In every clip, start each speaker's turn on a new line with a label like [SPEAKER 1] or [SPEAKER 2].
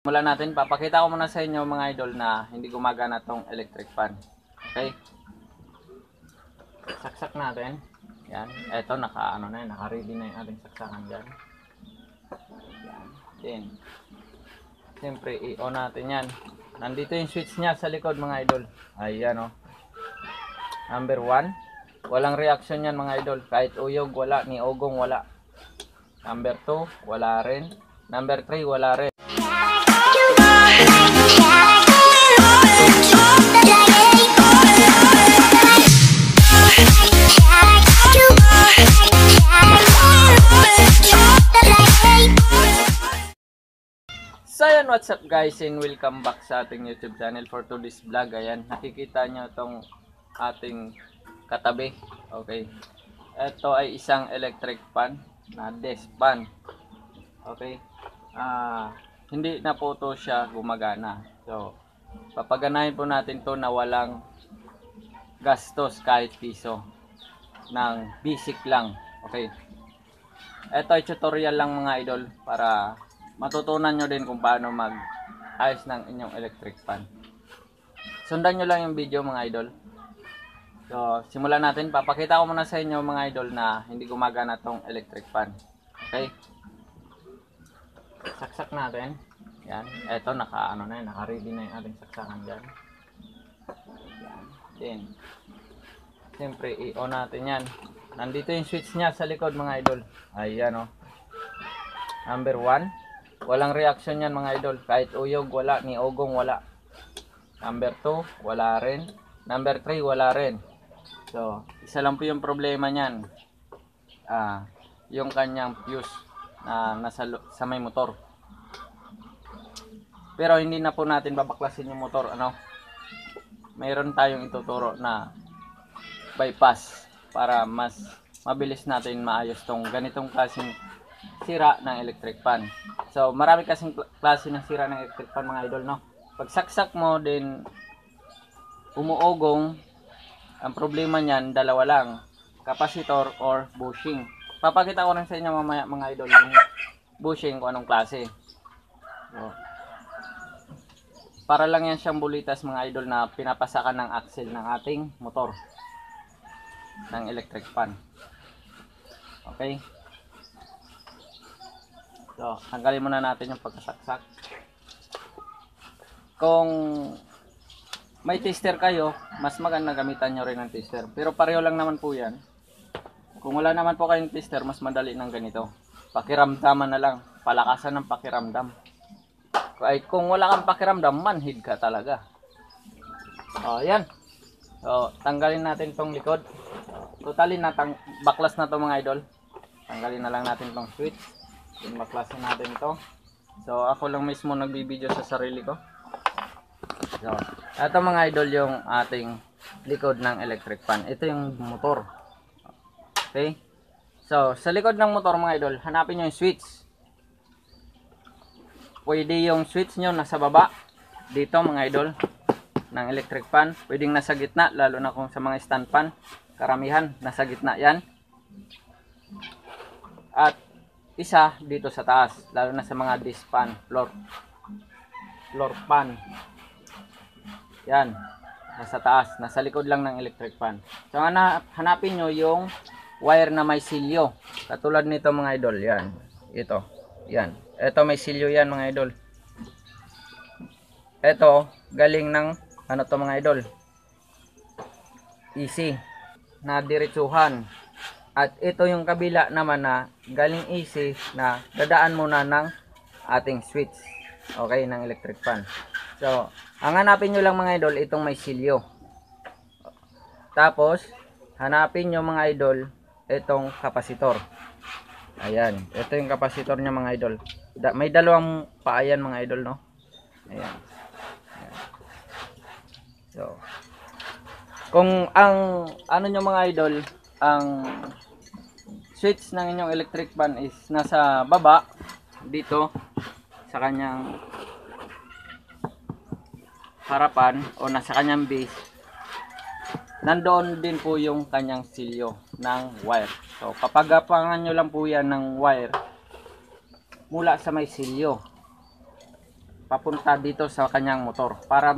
[SPEAKER 1] Simulan natin, papakita ko muna sa inyo mga idol na hindi gumagana tong electric fan. Okay? Saksak natin. Yan. Ito, naka-ready na yung ating saksakan dyan. Yan. Then, siyempre, i-on natin yan. Nandito yung switch niya sa likod mga idol. Ayan o. Number 1. Walang reaction yan mga idol. Kahit uyog, wala. Ni ogong, wala. Number 2, wala rin. Number 3, wala rin. So yan, what's up guys, and welcome back sa ating YouTube channel for today's vlog. Ayan, nakikita nyo itong ating katabi. Okay, ito ay isang electric fan na desk fan. Okay, hindi na po to siya gumagana. So, papaganahin po natin to na walang gastos kahit piso, ng basic lang. Okay, ito ay tutorial lang mga idol para matutunan nyo din kung paano mag-ayos ng inyong electric fan. Sundan nyo lang yung video mga idol. So, simulan natin. Papakita ko muna sa inyo mga idol na hindi gumagana tong electric fan. Okay? Saksak natin. Yan. Ito, naka-ready na yung ating saksakan dyan. Yan. Then, siyempre, i-on natin yan. Nandito yung switch niya sa likod mga idol. Ayan o. Number 1. Walang reaction yan mga idol. Kahit uyog, wala. Ni ogong, wala. Number 2, wala rin. Number 3, wala rin. So, isa lang po yung problema niyan. Yung kanyang fuse na sa may motor. Pero hindi na po natin babaklasin yung motor. Mayroon tayong ituturo na bypass para mas mabilis natin maayos tong ganitong klaseng sira ng electric fan. So, marami kasing klase ng sira ng electric fan mga idol, no? Pag saksak mo din umuogong, ang problema niyan dalawa lang, capacitor or bushing. Papakita ko rin sa inyo mamaya mga idol yung bushing kung anong klase. So, para lang yan siyang bulitas mga idol na pinapasakan ng axle ng ating motor ng electric fan. Okay? So, tanggalin muna natin yung pagkasaksak. Kung may tester kayo, mas maganda gamitan nyo rin ng tester. Pero pareho lang naman po yan. Kung wala naman po kayong tester, mas madali ng ganito. Pakiramdaman na lang. Palakasan ng pakiramdam. Ay, kung wala kang pakiramdam, manhid ka talaga. O, yan. So, tanggalin natin tong likod. Totally na baklas na to mga idol. Tanggalin na lang natin tong switch. Baklasin natin ito. So, ako lang mismo nagbibideo sa sarili ko. So, ito mga idol yung ating likod ng electric fan. Ito yung motor. Okay? So, sa likod ng motor mga idol, hanapin nyo yung switch. Pwede yung switch nyo nasa baba. Dito mga idol, ng electric fan. Pwedeng nasa gitna, lalo na kung sa mga stand fan. Karamihan, nasa gitna yan. At isa dito sa taas, lalo na sa mga disc fan, floor fan. Yan, nasa taas, nasa likod lang ng electric fan. So hanapin nyo yung wire na may silyo. Katulad nito mga idol, yan. Ito, yan. Ito may silyo yan mga idol. Ito, galing ng ano to mga idol? Easy, na diretsuhan. At ito yung kabila naman na galing easy na dadaan muna ng ating switch. Okay, ng electric fan. So, ang hanapin nyo lang mga idol, itong may silyo. Tapos, hanapin nyo mga idol, itong kapasitor. Ayan, ito yung kapasitor nya mga idol. May dalawang paa yan mga idol, no? Ayan. Ayan. So, kung ang ano nyo mga idol, ang switch ng inyong electric fan is nasa baba dito sa kanyang harapan o nasa kanyang base, nandoon din po yung kanyang silyo ng wire. So kapag gapangan nyo lang po yan ng wire mula sa may silyo, papunta dito sa kanyang motor para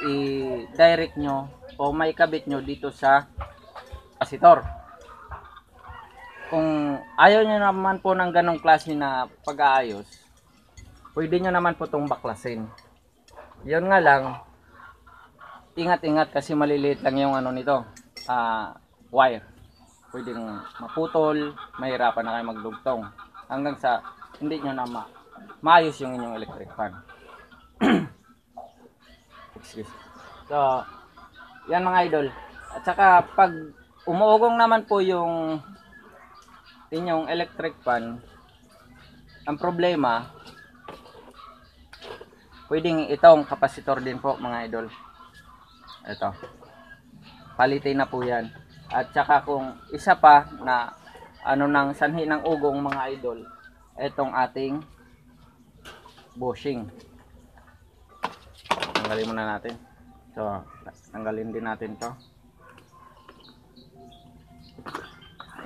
[SPEAKER 1] i-direct nyo o maikabit nyo dito sa kapasitor. Kung ayaw nyo naman po ng ganong klase na pag-aayos, pwede nyo naman po itong baklasin. Yun nga lang, ingat-ingat kasi maliliit lang yung ano nito, wire. Pwedeng maputol, mahirapan na kayo magdugtong. Hanggang sa hindi nyo na maayos yung inyong electric fan. Excuse. So, yan mga idol. At saka pag umuugong naman po yung inyong electric fan, ang problema, pwedeng itong kapasitor din po mga idol. Ito. Palitin na po yan. At saka kung isa pa na ano ng sanhi ng ugong mga idol, itong ating bushing. Tanggalin muna natin. So, tanggalin din natin to.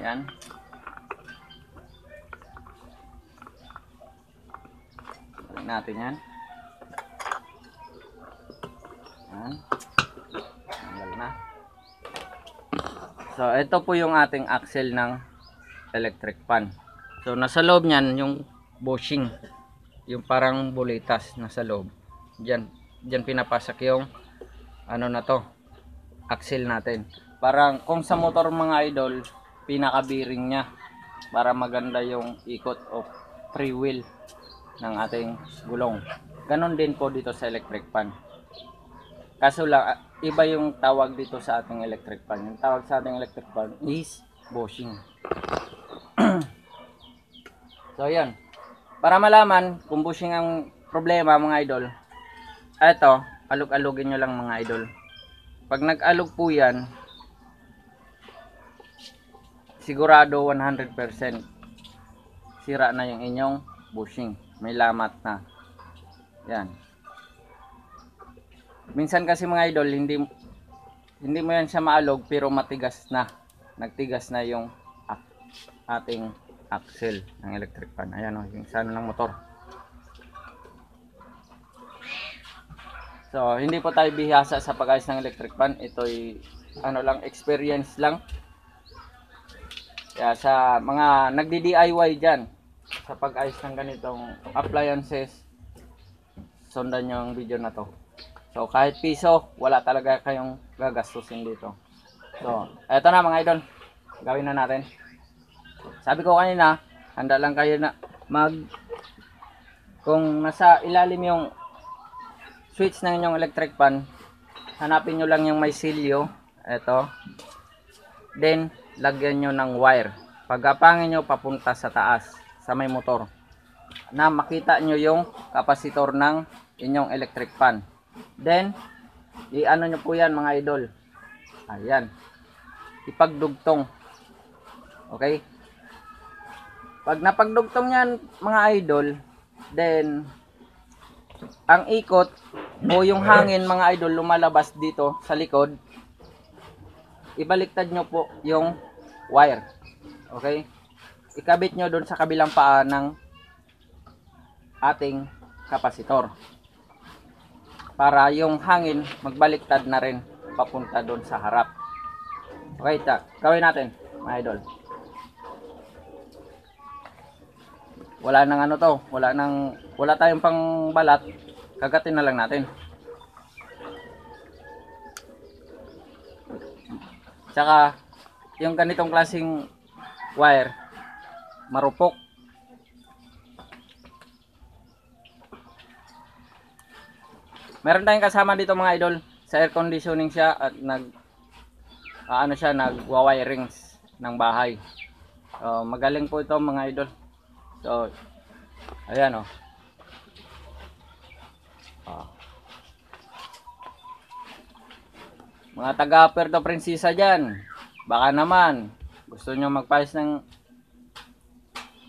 [SPEAKER 1] Ayan. Tanggalin natin yan. Ayan. Tanggal na. So, ito po yung ating axle ng electric fan. So, nasa loob niyan yung bushing. Yung parang bulitas nasa loob. Diyan pinapasak yung ano na to, axle natin. Parang kung sa motor mga idol, pinaka-bearing niya para maganda yung ikot o free wheel ng ating gulong. Ganon din po dito sa electric fan. Kaso lang, iba yung tawag dito sa ating electric fan. Yung tawag sa ating electric fan is bushing. So, yan. Para malaman kung bushing ang problema mga idol, eto, alug-alugin nyo lang mga idol. Pag nag-alug po yan, sigurado 100% sira na yung inyong bushing. May lamat na. Yan. Minsan kasi mga idol, hindi mo yan siya maalog pero matigas na. Nagtigas na yung ating axle ng electric fan. Ayan o, yung sana ng motor. So, hindi po tayo bihasa sa pag-ayos ng electric fan. Ito'y ano lang, experience lang. Kaya sa mga nagdi-DIY dyan sa pag-ayos ng ganitong appliances, sundan nyo ang video na to. So, kahit piso, wala talaga kayong gagastusin dito. So, eto na mga idol. Gawin na natin. Sabi ko kanina, handa lang kayo na kung nasa ilalim yung switch ng inyong electric fan, hanapin nyo lang yung may silyo. Eto. Then, lagyan nyo ng wire. Pagapangin nyo papunta sa taas, sa may motor. Na makita nyo yung kapasitor ng inyong electric fan. Then, i-ano nyo po yan mga idol. Ayan. Ipagdugtong. Okay? Pag napagdugtong yan mga idol, then, ang ikot o yung hangin mga idol lumalabas dito sa likod, ibaliktad nyo po yung wire. Okay? Ikabit nyo doon sa kabilang paa ng ating kapasitor. Para yung hangin magbaliktad na rin papunta doon sa harap. Okay, gawin natin mga idol. Wala nang ano to, wala tayong pang balat, kagatin na lang natin. Tsaka yung ganitong klaseng wire, marupok. Meron tayong kasama dito mga idol, sa air conditioning siya at nagwa-wirings ng bahay. Magaling po ito mga idol. So, ayan o. Mga taga Puerto Princesa dyan, baka naman gusto nyo magpayos ng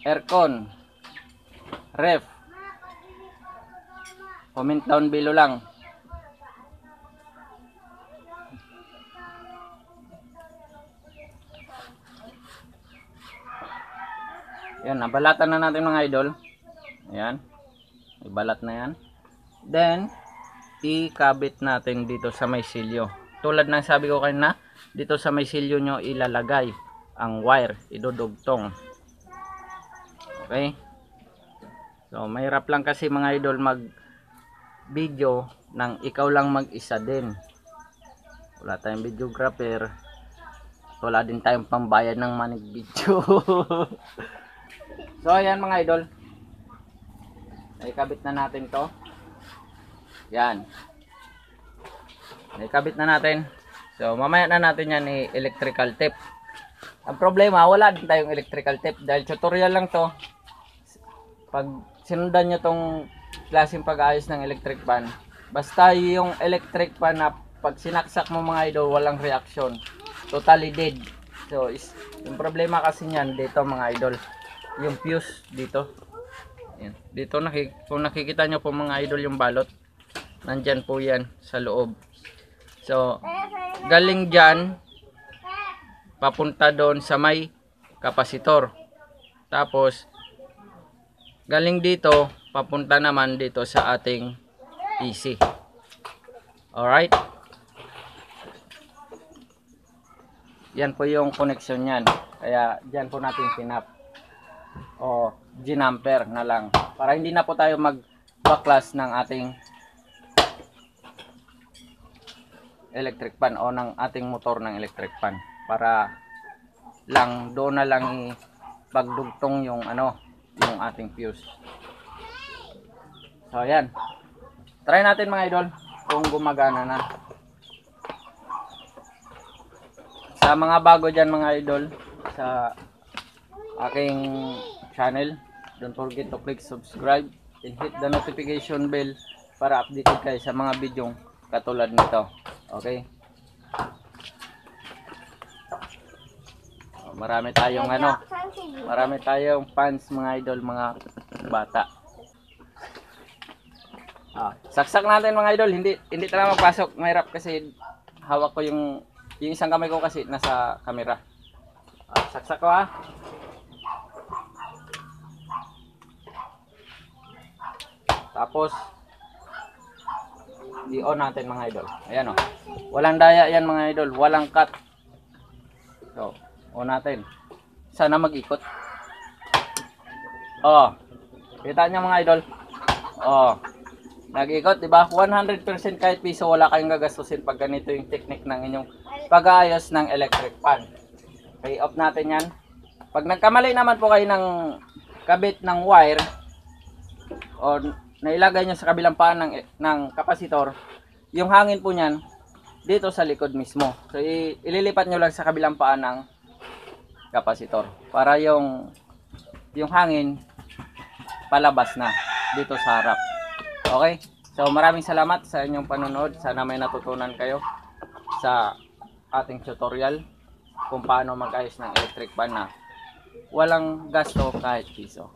[SPEAKER 1] aircon, ref, comment down below lang. Yan, nabalatan na natin mga idol. Ayan. Ibalat na yan. Then, ikabit natin dito sa may silyo. Tulad ng sabi ko kanina, dito sa may silyo nyo ilalagay ang wire. Idudugtong. Okay? So, mahirap lang kasi mga idol mag video nang ikaw lang mag-isa din. Wala tayong videographer. Wala din tayong pambayad ng manig video. So, ayan mga idol. Naikabit na natin to. Yan. Naikabit na natin. So, mamaya na natin yan electrical tape. Ang problema, wala din tayong electrical tape. Dahil tutorial lang to. Pag sinundan nyo tong klaseng pag-ayos ng electric fan, basta yung electric fan na pag sinaksak mo mga idol, walang reaction. Totally dead. So, yung problema kasi niyan dito mga idol, yung fuse dito. Yan. Dito kung nakikita nyo po mga idol yung balot, nandyan po yan sa loob. So, galing dyan, papunta doon sa may kapasitor. Tapos, galing dito, papunta naman dito sa ating PC. Alright? Yan po yung connection yan. Kaya dyan po natin pinap. O ginamper na lang. Para hindi na po tayo mag-backlash ng ating electric fan o ng ating motor ng electric fan. Para lang doon na lang ipagdugtong yung yung ating fuse. So ayan. Try natin mga idol kung gumagana na. Sa mga bago dyan mga idol sa aking channel, don't forget to click subscribe and hit the notification bell para updated kayo sa mga video katulad nito. Okay? Marami tayong fans mga idol, mga bata. Saksak natin mga idol, hindi talaga magpasok. Mahirap kasi hawak ko yung isang kamay ko kasi nasa camera. Saksak ko Tapos i-on natin mga idol. Ayan Walang daya yan mga idol, walang cut. So, on natin. Sana mag-ikot. Kita niyo mga idol. Nag-ikot, di ba? 100% kahit piso wala kayong gagastusin pag ganito yung technique ng inyong pag-aayos ng electric fan. Okay, off natin yan. Pag nagkamali naman po kayo ng kabit ng wire o nailagay nyo sa kabilang paan ng kapasitor, yung hangin po nyan dito sa likod mismo. So, ililipat nyo lang sa kabilang paan ng kapasitor para yung hangin palabas na dito sa harap. Okay? So, maraming salamat sa inyong panonood. Sana may natutunan kayo sa ating tutorial kung paano mag-ayos ng electric fan na walang gasto kahit piso.